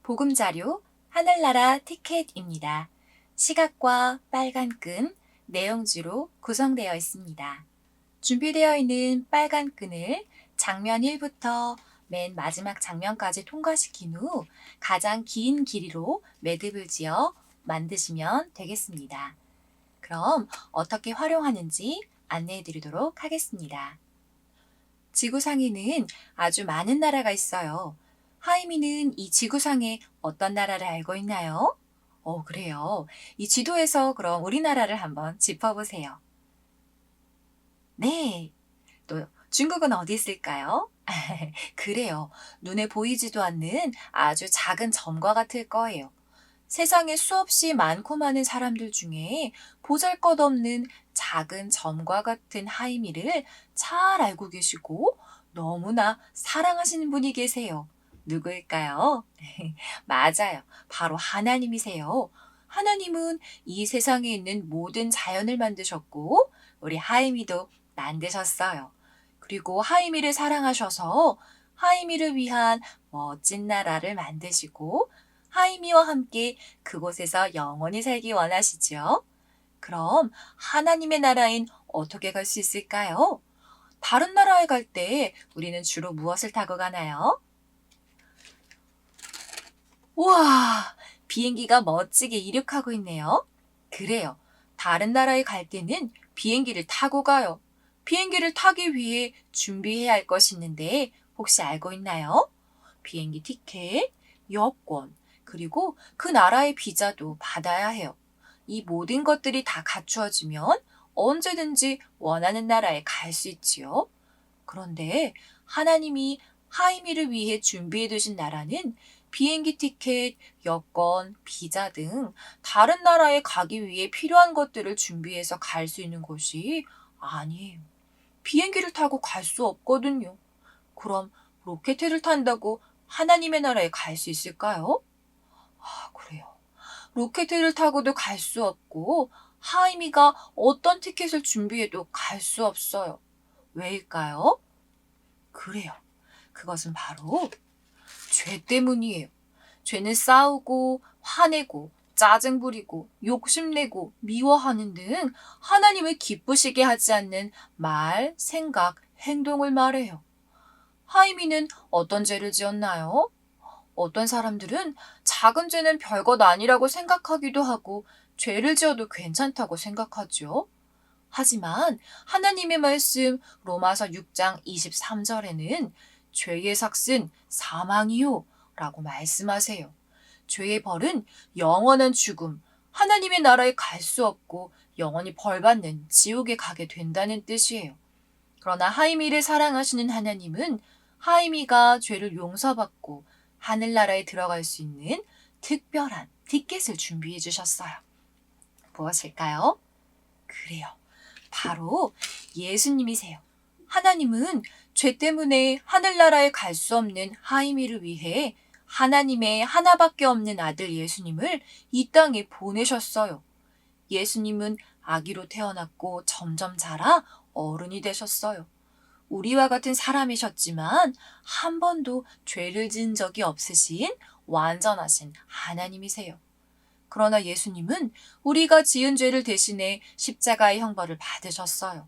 보금자료 하늘나라 티켓입니다. 시각과 빨간 끈, 내용지로 구성되어 있습니다. 준비되어 있는 빨간 끈을 장면 1부터 맨 마지막 장면까지 통과시킨 후 가장 긴 길이로 매듭을 지어 만드시면 되겠습니다. 그럼 어떻게 활용하는지 안내해 드리도록 하겠습니다. 지구상에는 아주 많은 나라가 있어요. 하이미는 이 지구상에 어떤 나라를 알고 있나요? 그래요. 이 지도에서 그럼 우리나라를 한번 짚어보세요. 네. 또 중국은 어디 있을까요? 그래요. 눈에 보이지도 않는 아주 작은 점과 같을 거예요. 세상에 수없이 많고 많은 사람들 중에 보잘것없는 작은 점과 같은 하이미를 잘 알고 계시고 너무나 사랑하시는 분이 계세요. 누구일까요? 맞아요. 바로 하나님이세요. 하나님은 이 세상에 있는 모든 자연을 만드셨고 우리 하이미도 만드셨어요. 그리고 하이미를 사랑하셔서 하이미를 위한 멋진 나라를 만드시고 하이미와 함께 그곳에서 영원히 살기 원하시죠? 그럼 하나님의 나라엔 어떻게 갈 수 있을까요? 다른 나라에 갈 때 우리는 주로 무엇을 타고 가나요? 우와, 비행기가 멋지게 이륙하고 있네요. 그래요. 다른 나라에 갈 때는 비행기를 타고 가요. 비행기를 타기 위해 준비해야 할 것이 있는데 혹시 알고 있나요? 비행기 티켓, 여권, 그리고 그 나라의 비자도 받아야 해요. 이 모든 것들이 다 갖추어지면 언제든지 원하는 나라에 갈 수 있지요. 그런데 하나님이 하이미를 위해 준비해 두신 나라는 비행기 티켓, 여권, 비자 등 다른 나라에 가기 위해 필요한 것들을 준비해서 갈 수 있는 곳이 아니에요. 비행기를 타고 갈 수 없거든요. 그럼 로켓을 탄다고 하나님의 나라에 갈 수 있을까요? 그래요. 로켓을 타고도 갈 수 없고 하이미가 어떤 티켓을 준비해도 갈 수 없어요. 왜일까요? 그래요. 그것은 바로 죄 때문이에요. 죄는 싸우고 화내고 짜증 부리고 욕심내고 미워하는 등 하나님을 기쁘시게 하지 않는 말, 생각, 행동을 말해요. 하이미는 어떤 죄를 지었나요? 어떤 사람들은 작은 죄는 별것 아니라고 생각하기도 하고 죄를 지어도 괜찮다고 생각하죠. 하지만 하나님의 말씀 로마서 6장 23절에는 죄의 삭은 사망이요 라고 말씀하세요. 죄의 벌은 영원한 죽음, 하나님의 나라에 갈 수 없고 영원히 벌받는 지옥에 가게 된다는 뜻이에요. 그러나 하이미를 사랑하시는 하나님은 하이미가 죄를 용서받고 하늘나라에 들어갈 수 있는 특별한 티켓을 준비해 주셨어요. 무엇일까요? 그래요. 바로 예수님이세요. 하나님은 죄 때문에 하늘나라에 갈 수 없는 하이미를 위해 하나님의 하나밖에 없는 아들 예수님을 이 땅에 보내셨어요. 예수님은 아기로 태어났고 점점 자라 어른이 되셨어요. 우리와 같은 사람이셨지만 한 번도 죄를 지은 적이 없으신 완전하신 하나님이세요. 그러나 예수님은 우리가 지은 죄를 대신해 십자가의 형벌을 받으셨어요.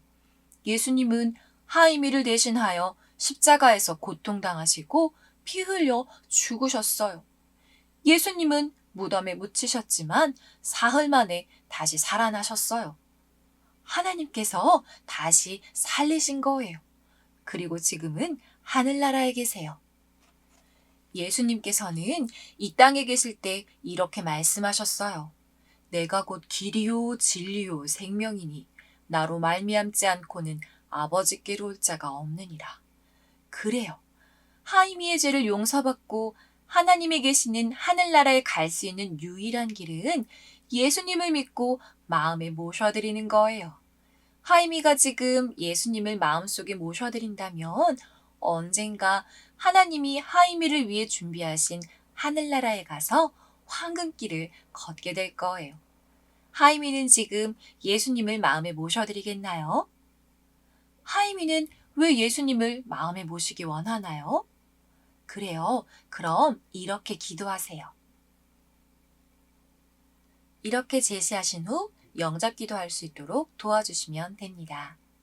예수님은 하이미를 대신하여 십자가에서 고통당하시고 피 흘려 죽으셨어요. 예수님은 무덤에 묻히셨지만 사흘 만에 다시 살아나셨어요. 하나님께서 다시 살리신 거예요. 그리고 지금은 하늘나라에 계세요. 예수님께서는 이 땅에 계실 때 이렇게 말씀하셨어요. 내가 곧 길이요 진리요 생명이니 나로 말미암지 않고는 아버지께로 올 자가 없느니라. 그래요. 하이미의 죄를 용서받고 하나님에 계시는 하늘나라에 갈 수 있는 유일한 길은 예수님을 믿고 마음에 모셔드리는 거예요. 하이미가 지금 예수님을 마음속에 모셔드린다면 언젠가 하나님이 하이미를 위해 준비하신 하늘나라에 가서 황금길을 걷게 될 거예요. 하이미는 지금 예수님을 마음에 모셔드리겠나요? 하이미는 왜 예수님을 마음에 모시기 원하나요? 그래요. 그럼 이렇게 기도하세요. 이렇게 제시하신 후 영접 기도할 수 있도록 도와주시면 됩니다.